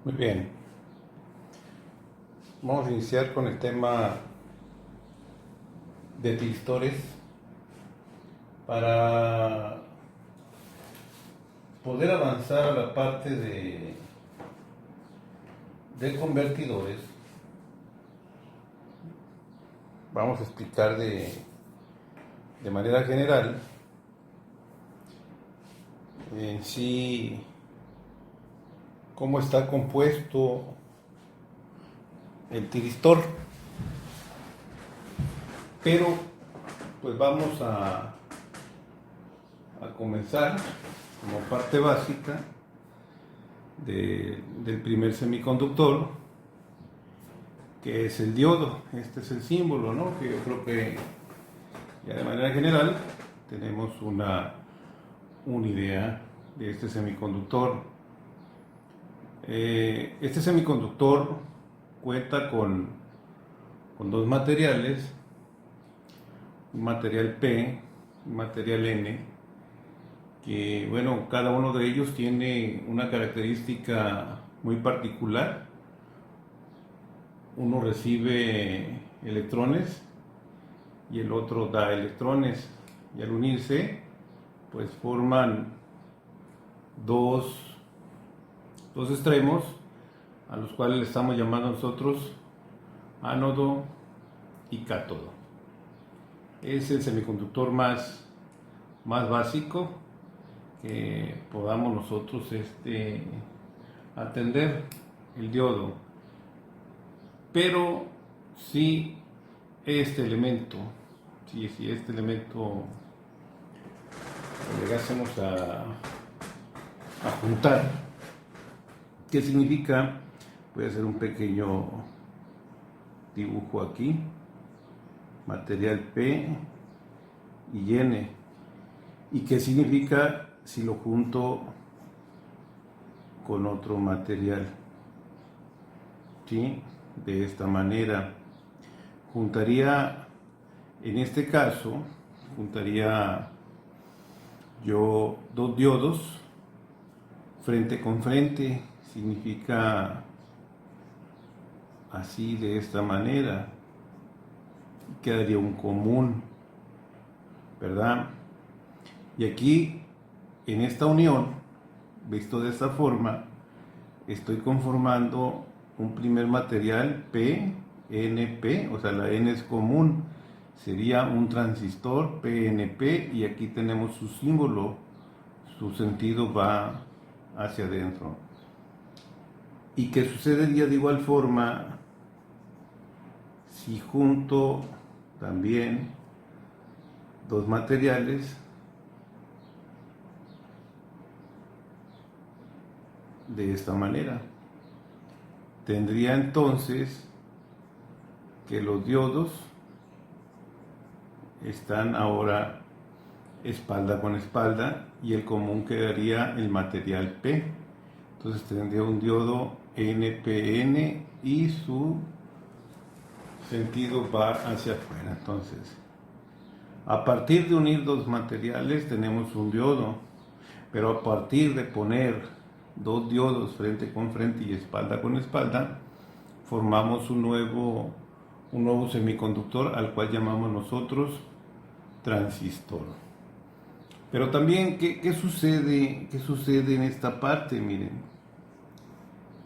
Muy bien, vamos a iniciar con el tema de tristores para poder avanzar a la parte de convertidores. Vamos a explicar de manera general en sí cómo está compuesto el tiristor, pero pues vamos a comenzar como parte básica del primer semiconductor, que es el diodo. Este es el símbolo, ¿no? Que yo creo que ya de manera general tenemos una idea de este semiconductor. Este semiconductor cuenta con dos materiales, un material P, un material N, que bueno, cada uno de ellos tiene una característica muy particular. Uno recibe electrones y el otro da electrones, y al unirse pues forman dos extremos a los cuales le estamos llamando nosotros ánodo y cátodo. Es el semiconductor más básico que podamos nosotros atender, el diodo. Pero si este elemento lo llegásemos a juntar, ¿qué significa? Voy a hacer un pequeño dibujo aquí, material P y N. ¿Y qué significa si lo junto con otro material? ¿Sí? De esta manera juntaría, en este caso juntaría yo dos diodos frente con frente. Significa así, de esta manera, quedaría un común, ¿verdad? Y aquí, en esta unión, visto de esta forma, estoy conformando un primer material PNP, o sea, la N es común, sería un transistor PNP, y aquí tenemos su símbolo, su sentido va hacia adentro. ¿Y qué sucedería de igual forma si junto también dos materiales de esta manera? Tendría entonces que los diodos están ahora espalda con espalda, y el común quedaría el material P. Entonces tendría un diodo NPN y su sentido va hacia afuera. Entonces, a partir de unir dos materiales tenemos un diodo, pero a partir de poner dos diodos frente con frente y espalda con espalda, formamos un nuevo semiconductor, al cual llamamos nosotros transistor. Pero también, ¿qué sucede en esta parte? Miren,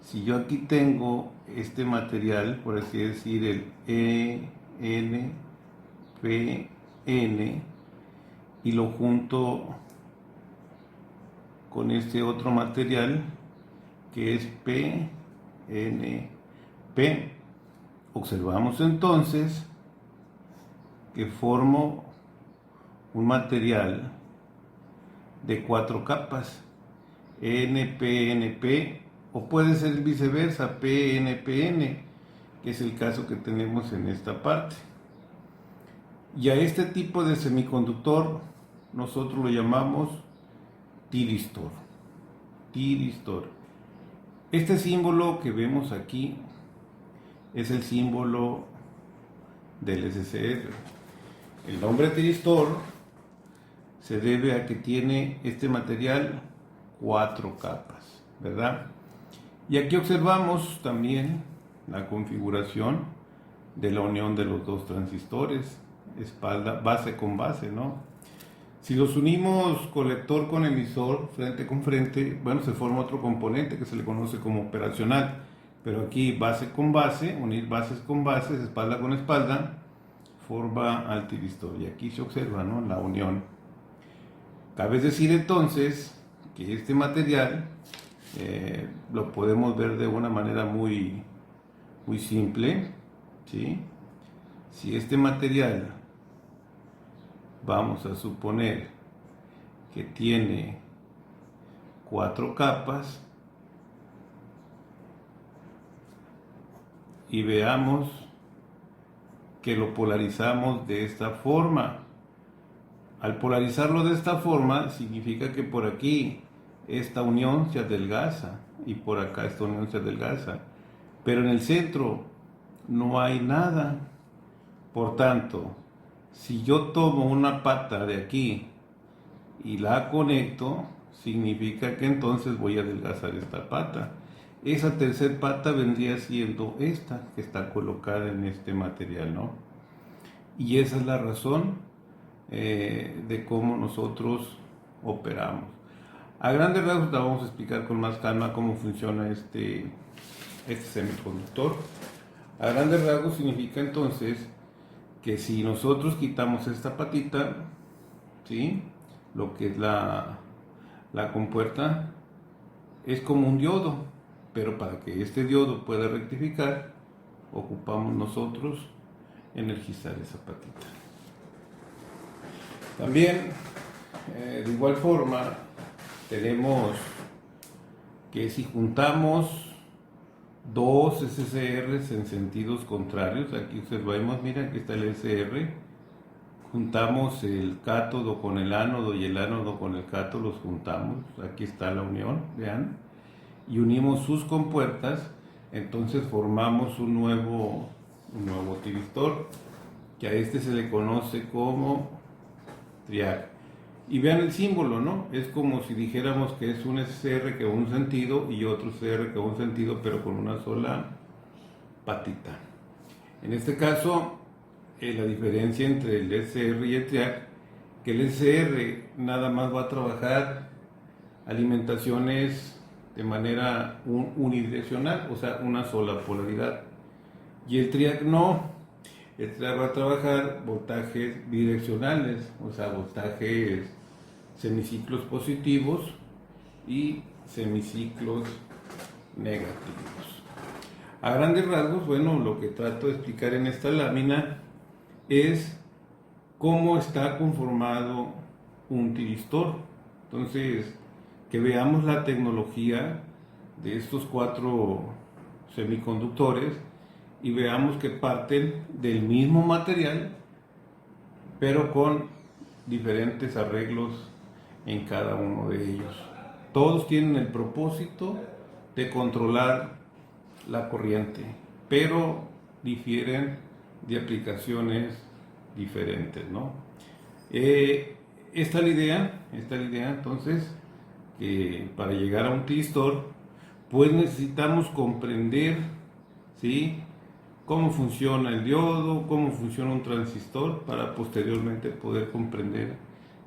si yo aquí tengo este material, por así decir, el ENPN, y lo junto con este otro material que es PNP, observamos entonces que formo un material de 4 capas, NPNP, o puede ser viceversa, PNPN, que es el caso que tenemos en esta parte. Y a este tipo de semiconductor nosotros lo llamamos tiristor. Este símbolo que vemos aquí es el símbolo del SCR. El nombre tiristor se debe a que tiene este material 4 capas, ¿verdad? Y aquí observamos también la configuración de la unión de los dos transistores, base con base, ¿no? Si los unimos colector con emisor, frente con frente, bueno, se forma otro componente que se le conoce como operacional. Pero aquí base con base, unir bases con bases, espalda con espalda, forma al tiristor. Y aquí se observa, ¿no?, la unión. Cabe decir entonces que este material lo podemos ver de una manera muy simple, ¿sí? Si este material, vamos a suponer que tiene 4 capas, y veamos que lo polarizamos de esta forma. Al polarizarlo de esta forma, significa que por aquí esta unión se adelgaza y por acá esta unión se adelgaza. Pero en el centro no hay nada. Por tanto, si yo tomo una pata de aquí y la conecto, significa que entonces voy a adelgazar esta pata. Esa tercera pata vendría siendo esta que está colocada en este material, ¿no? Y esa es la razón de cómo nosotros operamos. A grandes rasgos la vamos a explicar con más calma cómo funciona este semiconductor. A grandes rasgos significa entonces que si nosotros quitamos esta patita, ¿sí?, lo que es la compuerta, es como un diodo, pero para que este diodo pueda rectificar, ocupamos nosotros energizar esa patita. También, de igual forma, tenemos que si juntamos dos SCRs en sentidos contrarios, aquí observamos, mira, aquí está el SR, juntamos el cátodo con el ánodo y el ánodo con el cátodo, los juntamos, aquí está la unión, vean, y unimos sus compuertas, entonces formamos un nuevo tiristor, que a este se le conoce como triac. Y vean el símbolo, ¿no? Es como si dijéramos que es un SCR que va un sentido y otro SCR que va un sentido, pero con una sola patita. En este caso, la diferencia entre el SCR y el triac, que el SCR nada más va a trabajar alimentaciones de manera unidireccional, o sea, una sola polaridad. Y el triac no. El triac va a trabajar voltajes bidireccionales, o sea, voltajes semiciclos positivos y semiciclos negativos. A grandes rasgos, bueno, lo que trato de explicar en esta lámina es cómo está conformado un tiristor. Entonces, que veamos la tecnología de estos 4 semiconductores y veamos que parten del mismo material, pero con diferentes arreglos en cada uno de ellos. Todos tienen el propósito de controlar la corriente, pero difieren de aplicaciones diferentes, ¿no? Esta es la idea, entonces, que para llegar a un tiristor, pues necesitamos comprender, ¿sí?, cómo funciona el diodo, cómo funciona un transistor, para posteriormente poder comprender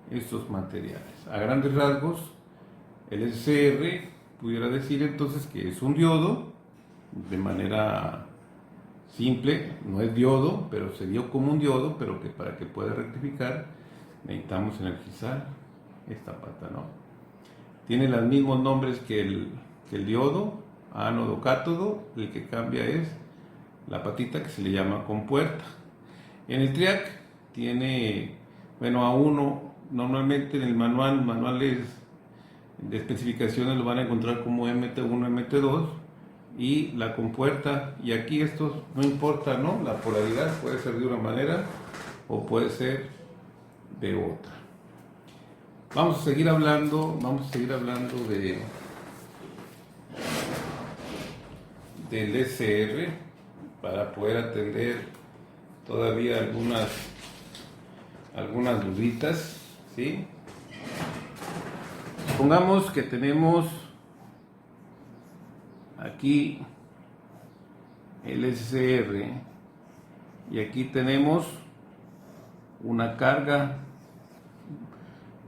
estos materiales. A grandes rasgos, el SCR pudiera decir entonces que es un diodo, de manera simple, no es diodo, pero se dio como un diodo, pero que para que pueda rectificar necesitamos energizar esta pata, ¿no? Tiene los mismos nombres que el diodo, ánodo, cátodo, el que cambia es la patita que se le llama compuerta. En el triac tiene, bueno, a uno, normalmente en el manuales de especificaciones lo van a encontrar como MT1, MT2, y la compuerta, y aquí esto no importa, ¿no? La polaridad puede ser de una manera o puede ser de otra. Vamos a seguir hablando del SR para poder atender todavía algunas duditas, ¿sí? Supongamos que tenemos aquí el SCR y aquí tenemos una carga.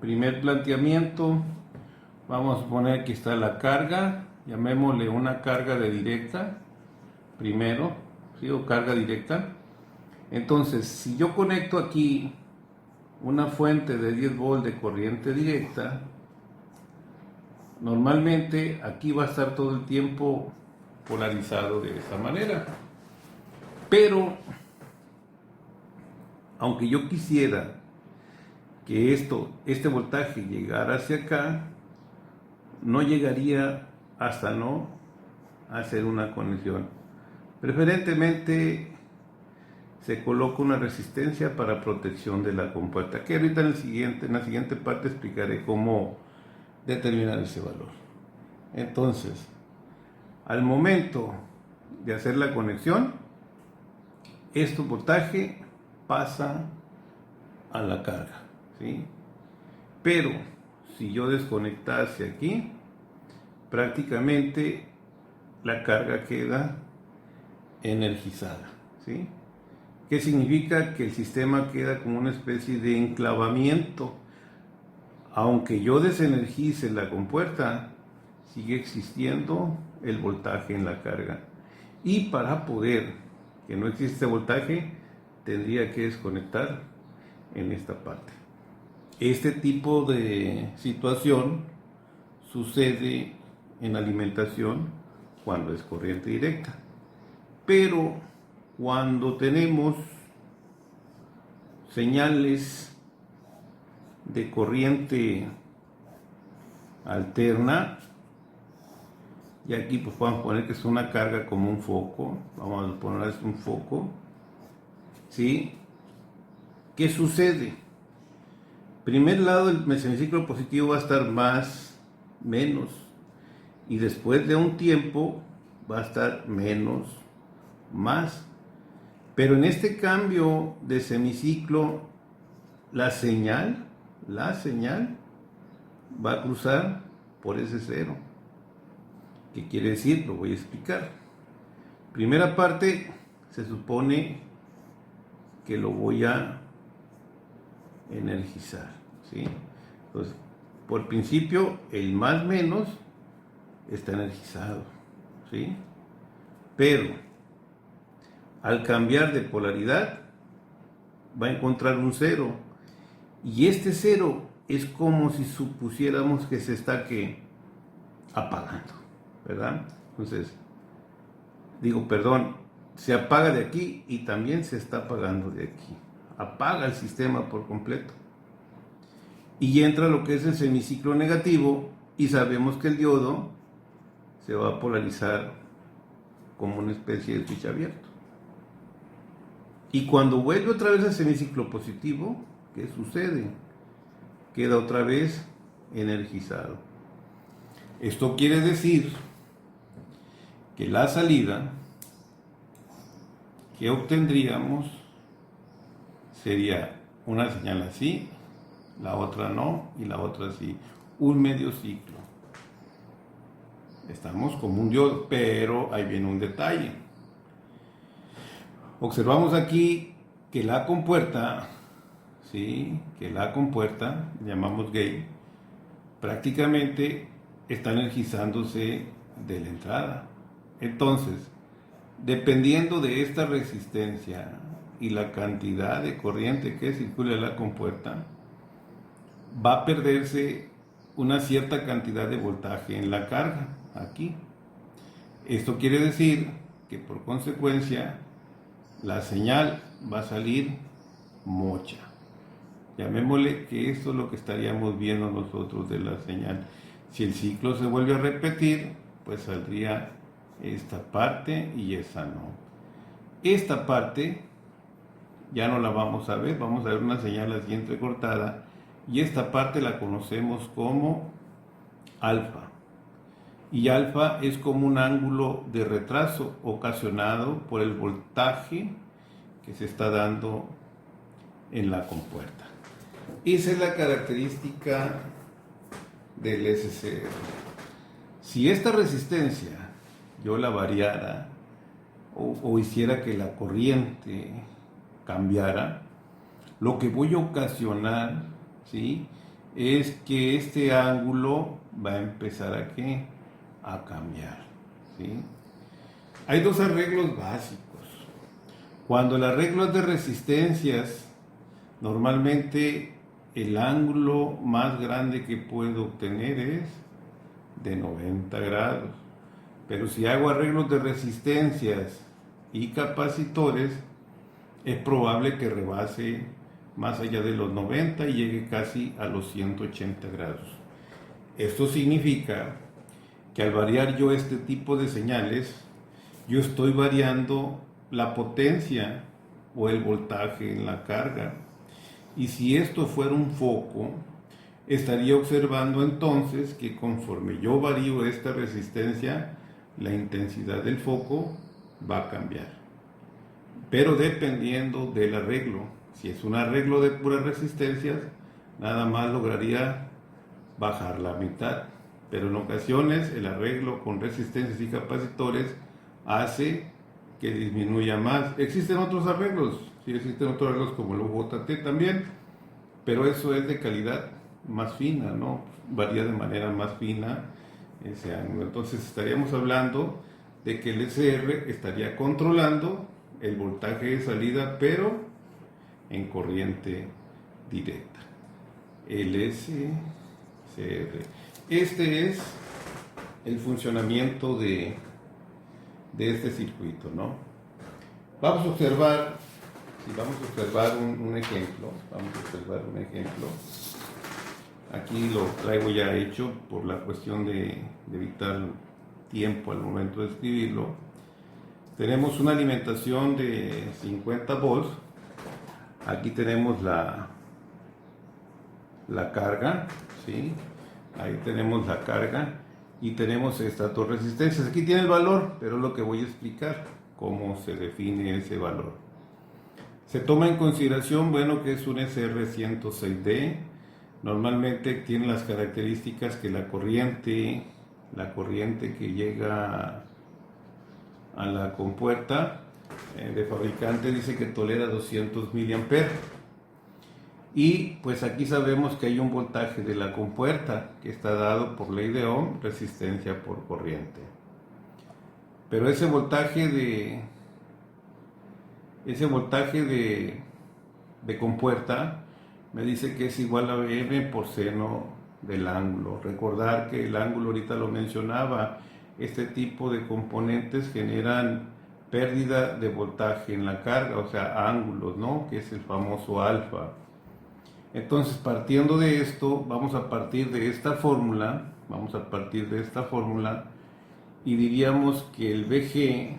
Primer planteamiento, vamos a poner aquí está la carga, llamémosle una carga de directa primero, ¿sí? O carga directa. Entonces, si yo conecto aquí una fuente de 10 volts de corriente directa, normalmente aquí va a estar todo el tiempo polarizado de esta manera. Pero, aunque yo quisiera que este voltaje llegara hacia acá, no llegaría hasta no hacer una conexión. Preferentemente se coloca una resistencia para protección de la compuerta, que ahorita en la siguiente parte explicaré cómo determinar ese valor. Entonces, al momento de hacer la conexión, este voltaje pasa a la carga, ¿sí? Pero si yo desconectase aquí, prácticamente la carga queda energizada, ¿sí? ¿Qué significa? Que el sistema queda como una especie de enclavamiento. Aunque yo desenergice la compuerta, sigue existiendo el voltaje en la carga. Y para poder que no existe voltaje, tendría que desconectar en esta parte. Este tipo de situación sucede en alimentación cuando es corriente directa. Pero cuando tenemos señales de corriente alterna, y aquí pues vamos a poner que es una carga como un foco, vamos a poner un foco, ¿sí? ¿Qué sucede? Primer lado, el semiciclo positivo va a estar más, menos, y después de un tiempo va a estar menos, más. Pero en este cambio de semiciclo, la señal va a cruzar por ese cero. ¿Qué quiere decir? Lo voy a explicar. Primera parte, se supone que lo voy a energizar, ¿sí? Entonces, por principio, el más menos está energizado, ¿sí? Pero al cambiar de polaridad, va a encontrar un cero. Y este cero es como si supusiéramos que se está apagando, ¿verdad? Entonces, se apaga de aquí y también se está apagando de aquí. Apaga el sistema por completo. Y entra lo que es el semiciclo negativo y sabemos que el diodo se va a polarizar como una especie de switch abierto. Y cuando vuelve otra vez al semiciclo positivo, ¿qué sucede? Queda otra vez energizado. Esto quiere decir que la salida que obtendríamos sería una señal así, la otra no y la otra así. Un medio ciclo. Estamos como un diodo, pero ahí viene un detalle. Observamos aquí que la compuerta, ¿sí? Que la compuerta, llamamos gate, prácticamente está energizándose de la entrada. Entonces, dependiendo de esta resistencia y la cantidad de corriente que circula en la compuerta, va a perderse una cierta cantidad de voltaje en la carga, aquí. Esto quiere decir que por consecuencia la señal va a salir mocha. Llamémosle que esto es lo que estaríamos viendo nosotros de la señal. Si el ciclo se vuelve a repetir, pues saldría esta parte y esa no. Esta parte ya no la vamos a ver, vamos a ver una señal así entrecortada, y esta parte la conocemos como alfa. Y alfa es como un ángulo de retraso ocasionado por el voltaje que se está dando en la compuerta. Esa es la característica del SCR. Si esta resistencia yo la variara o hiciera que la corriente cambiara, lo que voy a ocasionar, ¿sí?, es que este ángulo va a empezar a ¿qué? A cambiar, ¿sí? Hay dos arreglos básicos. Cuando el arreglo es de resistencias, normalmente el ángulo más grande que puedo obtener es de 90 grados. Pero si hago arreglos de resistencias y capacitores, es probable que rebase más allá de los 90 y llegue casi a los 180 grados. Esto significa que al variar yo este tipo de señales, yo estoy variando la potencia o el voltaje en la carga. Y si esto fuera un foco, estaría observando entonces que conforme yo varío esta resistencia, la intensidad del foco va a cambiar. Pero dependiendo del arreglo, si es un arreglo de puras resistencias, nada más lograría bajar la mitad. Pero en ocasiones el arreglo con resistencias y capacitores hace que disminuya más. Existen otros arreglos, sí existen otros arreglos como el UJT también, pero eso es de calidad más fina, ¿no? Varía de manera más fina ese ángulo. Entonces estaríamos hablando de que el SR estaría controlando el voltaje de salida, pero en corriente directa. El SCR. Este es el funcionamiento de este circuito, ¿no? Vamos a observar, un ejemplo. Vamos a observar un ejemplo. Aquí lo traigo ya hecho por la cuestión de evitar tiempo al momento de escribirlo. Tenemos una alimentación de 50 volts. Aquí tenemos la carga, ¿sí? Ahí tenemos la carga y tenemos estas dos resistencias. Aquí tiene el valor, pero es lo que voy a explicar, cómo se define ese valor. Se toma en consideración, bueno, que es un SR106D. Normalmente tiene las características que la corriente que llega a la compuerta de fabricante dice que tolera 200 miliamperes. Y pues aquí sabemos que hay un voltaje de la compuerta que está dado por ley de Ohm, resistencia por corriente. Pero ese voltaje de compuerta me dice que es igual a Vm por seno del ángulo. Recordar que el ángulo, ahorita lo mencionaba, este tipo de componentes generan pérdida de voltaje en la carga, o sea, ángulos, ¿no? Que es el famoso alfa. Entonces, partiendo de esto, vamos a partir de esta fórmula y diríamos que el Vg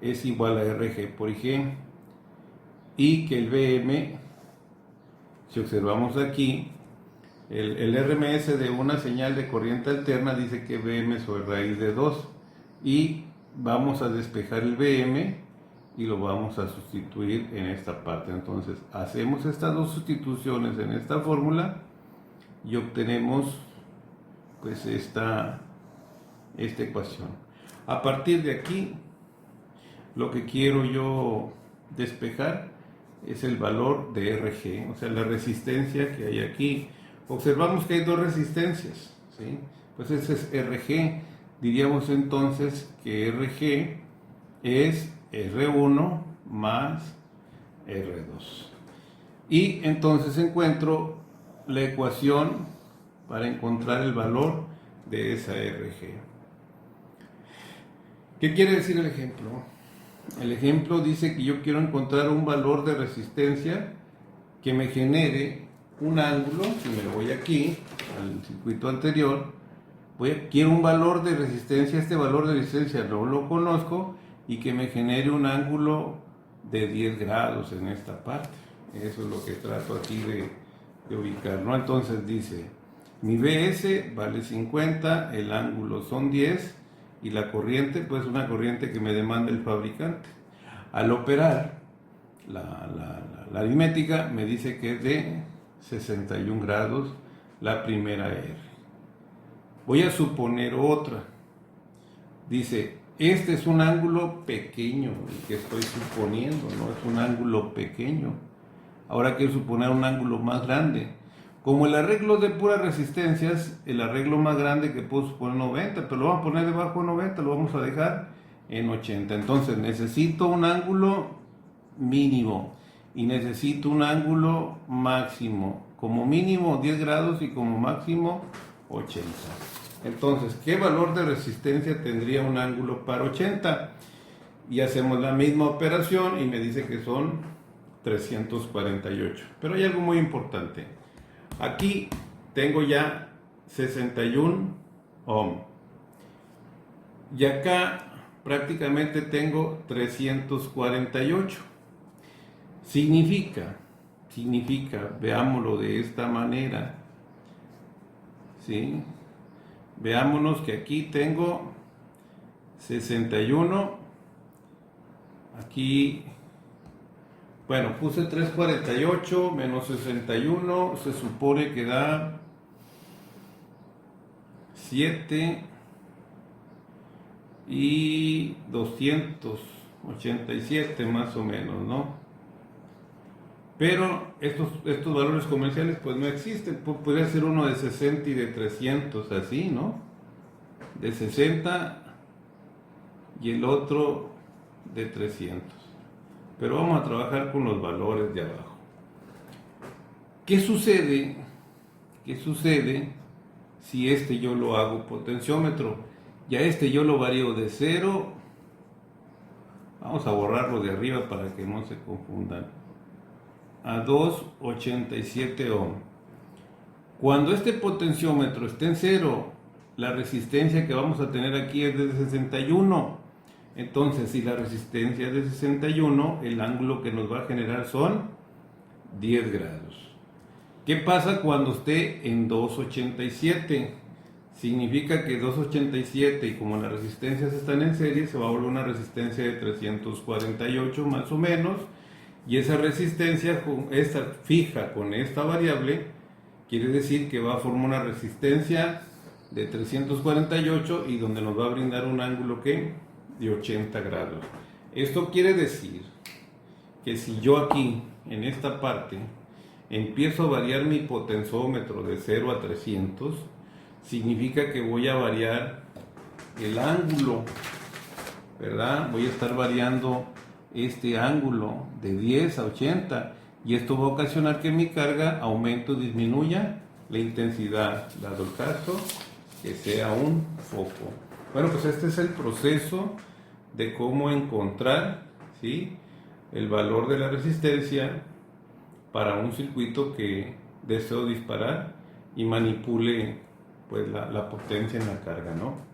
es igual a Rg por Ig y que el Vm, si observamos aquí, el RMS de una señal de corriente alterna dice que Vm sobre raíz de 2 y vamos a despejar el Vm y lo vamos a sustituir en esta parte. Entonces hacemos estas dos sustituciones en esta fórmula y obtenemos pues esta ecuación. A partir de aquí, lo que quiero yo despejar es el valor de Rg, o sea, la resistencia que hay aquí. Observamos que hay dos resistencias, ¿sí? Pues ese es Rg. Diríamos entonces que Rg es R1 más R2. Y entonces encuentro la ecuación para encontrar el valor de esa Rg. ¿Qué quiere decir el ejemplo? El ejemplo dice que yo quiero encontrar un valor de resistencia que me genere un ángulo. Si me voy aquí al circuito anterior, quiero un valor de resistencia. Este valor de resistencia no lo conozco y que me genere un ángulo de 10 grados en esta parte. Eso es lo que trato aquí de ubicar, ¿no? Entonces dice, mi Vs vale 50, el ángulo son 10 y la corriente, pues una corriente que me demanda el fabricante. Al operar la aritmética me dice que es de 61 grados la primera R. Voy a suponer otra. Dice, este es un ángulo pequeño, el que estoy suponiendo, ¿no? Es un ángulo pequeño. Ahora quiero suponer un ángulo más grande. Como el arreglo de puras resistencias, el arreglo más grande que puedo suponer 90, pero lo vamos a poner debajo de 90, lo vamos a dejar en 80. Entonces necesito un ángulo mínimo y necesito un ángulo máximo, como mínimo 10 grados y como máximo 80. Entonces, ¿qué valor de resistencia tendría un ángulo par 80? Y hacemos la misma operación y me dice que son 348. Pero hay algo muy importante. Aquí tengo ya 61 ohm. Y acá prácticamente tengo 348. Significa, veámoslo de esta manera, ¿sí? Veámonos que aquí tengo 61, aquí, bueno, puse 348 menos 61, se supone que da 7 y 287 más o menos, ¿no? Pero estos valores comerciales pues no existen. Podría ser uno de 60 y de 300, así, ¿no? De 60 y el otro de 300. Pero vamos a trabajar con los valores de abajo. ¿Qué sucede? ¿Qué sucede si este yo lo hago potenciómetro? Y a este yo lo varío de 0. Vamos a borrarlo de arriba para que no se confundan. A 287 ohm. Cuando este potenciómetro esté en 0, la resistencia que vamos a tener aquí es de 61. Entonces, si la resistencia es de 61, el ángulo que nos va a generar son 10 grados. ¿Qué pasa cuando esté en 287? Significa que 287, y como las resistencias están en serie, se va a volver una resistencia de 348 más o menos. Y esa resistencia, esta fija con esta variable, quiere decir que va a formar una resistencia de 348 y donde nos va a brindar un ángulo que de 80 grados. Esto quiere decir que si yo aquí, en esta parte, empiezo a variar mi potensómetro de 0 a 300, significa que voy a variar el ángulo, ¿verdad? Voy a estar variando este ángulo de 10 a 80 y esto va a ocasionar que mi carga aumente o disminuya la intensidad, dado el caso que sea un foco. Bueno, pues este es el proceso de cómo encontrar, ¿sí?, el valor de la resistencia para un circuito que deseo disparar y manipule pues la potencia en la carga, ¿no?